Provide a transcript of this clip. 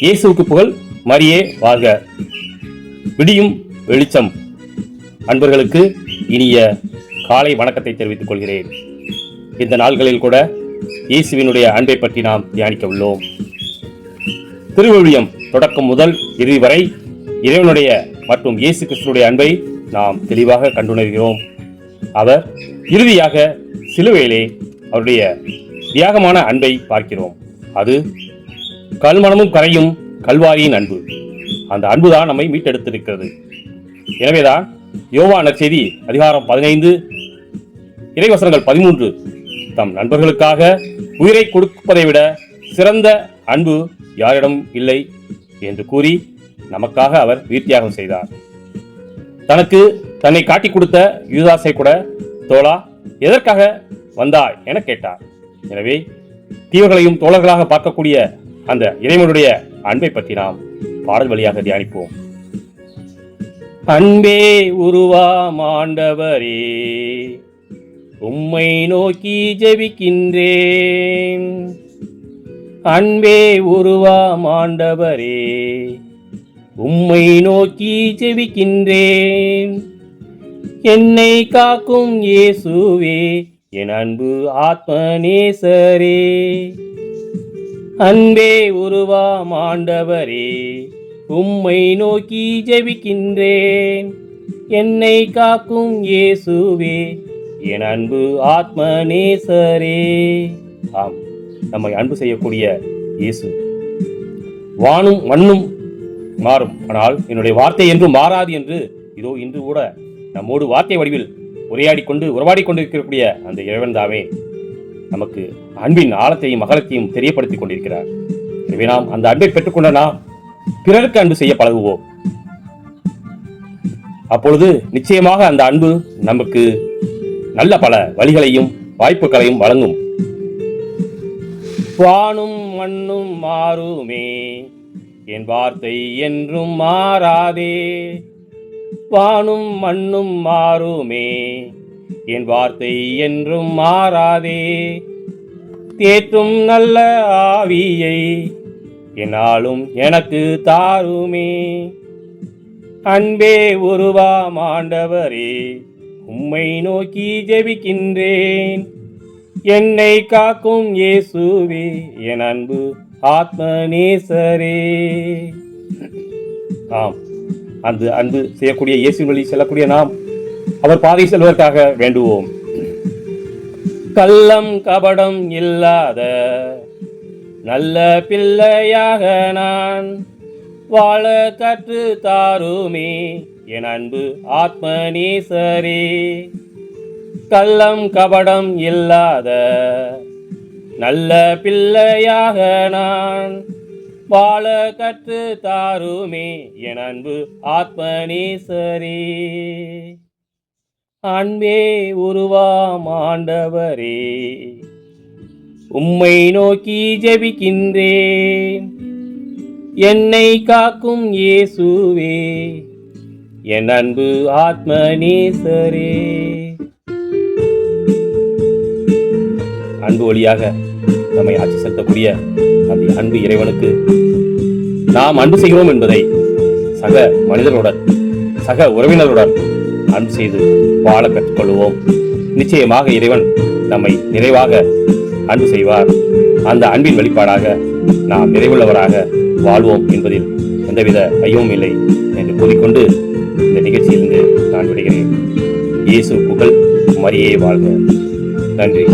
இயேசுவுக்கு புகழ். மரியே வாழ்க. விடியும் வெளிச்சம் அன்பர்களுக்கு இனிய காலை வணக்கத்தை தெரிவித்துக் கொள்கிறேன். இந்த நாள்களில் கூட இயேசுவினுடைய அன்பை பற்றி நாம் தியானிக்க உள்ளோம். திருவிழியம் தொடக்கம் முதல் இறுதி வரை இறைவனுடைய மற்றும் இயேசு கிறிஸ்துடைய அன்பை நாம் தெளிவாக கண்டுணர்கிறோம். அவர் இறுதியாக சிலுவையிலே அவருடைய தியாகமான அன்பை பார்க்கிறோம். அது கல்மனமும் கரையும் கல்வாரியின் அன்பு. அந்த அன்புதான் நம்மை மீட்டெடுத்திருக்கிறது. எனவேதான் யோவான் நற்செய்தி அதிகாரம் 15 இறைவசனங்கள் 13 தம் நண்பர்களுக்காக உயிரை கொடுப்பதை விட சிறந்த அன்பு யாரிடம் இல்லை என்று கூறி நமக்காக அவர் உயிர்த்தியாகம் செய்தார். தன்னை காட்டி கொடுத்த யூதாசை கூட, தோழா எதற்காக வந்தாய் என கேட்டார். எனவே தீவர்களையும் தோழர்களாக பார்க்கக்கூடிய அந்த இறைவனுடைய அன்பை பற்றி நாம் பாடல் வழியாக தியானிப்போம். அன்பே உருவாம் ஆண்டவரே, உம்மை நோக்கி ஜெபிக்கின்றேன். அன்பே உருவாம் ஆண்டவரே, உம்மை நோக்கி ஜெபிக்கின்றேன். என்னை காக்கும் இயேசுவே, என் அன்பு ஆத்மநேசரே. அன்பே உருவாம் ஆண்டவரே, உம்மை நோக்கி ஜெபிக்கின்றேன். என்னை காக்கும் இயேசுவே, என் அன்பு ஆத்மநேசரே. ஆம், நம்மை அன்பு செய்யக்கூடிய இயேசு. வானும் மண்ணும் மாறும், ஆனால் என்னுடைய வார்த்தை என்றும் மாறாது என்று இதோ இன்று கூட நம்மோடு வார்த்தை வடிவில் உரையாடி கொண்டிருக்கக்கூடிய அந்த இறைவன் தாமே நமக்கு அன்பின் ஆழத்தையும் அகலத்தையும் தெரியப்படுத்திக் கொண்டிருக்கிறார். எனவே நாம் அந்த அன்பை பெற்றுக்கொண்ட நாம் பிறருக்கு அன்பு செய்ய பழகுவோம். அப்பொழுது நிச்சயமாக அந்த அன்பு நமக்கு நல்ல பல வழிகளையும் வாய்ப்புகளையும் வழங்கும். வானும் மண்ணும் மாறுமே, என் வார்த்தை என்றும் மாறாதே. வானும் மண்ணும் மாறுமே, என் வார்த்தை என்றும் மாறாதே. தேற்றும் நல்ல ஆவியை என்னாலும் எனக்கு தாருமே. அன்பே உருவாம் ஆண்டவரே, உம்மை நோக்கி ஜெபிக்கின்றேன். என்னை காக்கும் இயேசுவே, என் அன்பு ஆத்மநேசரே. ஆம், அந்த அன்பு செய்யக்கூடிய இயேசு வழி செல்லக்கூடிய நாம் அவர் பாதை செல்வதற்காக வேண்டுவோம். கள்ளம் கபடம் இல்லாத நல்ல பிள்ளையாக நான் வாழ கற்று தாருமே, என் அன்பு ஆத்மநேசரே. கள்ளம் கபடம் இல்லாத நல்ல பிள்ளையாக நான் வாழ கற்று தாருமே, என் அன்பு ஆத்மநேசரே. அன்பே உருவாம் ஆண்டவரே, உம்மை நோக்கி ஜெபிக்கின்றேன். என்னை காக்கும் இயேசுவே, என் அன்பு ஆத்மநேசரே. அன்பு வழியாக நம்மை ஆட்சி செலுத்தக்கூடிய அந்த அன்பு இறைவனுக்கு நாம் அன்பு செய்கிறோம் என்பதை சக மனிதர்களுடன் சக உறவினர்களுடன் அன்பு செய்து வாழ கற்றுக்கொள்வோம். நிச்சயமாக இறைவன் நம்மை நிறைவாக அன்பு செய்வார். அந்த அன்பின் வெளிப்பாடாக நாம் நிறைவுள்ளவராக வாழ்வோம் என்பதில் எந்தவித ஐயமும் இல்லை என்று கூறிக்கொண்டு இந்த நிகழ்ச்சியிலிருந்து நான் விடுகிறேன். இயேசு புகழ். மரியே வாழ்க. நன்றி.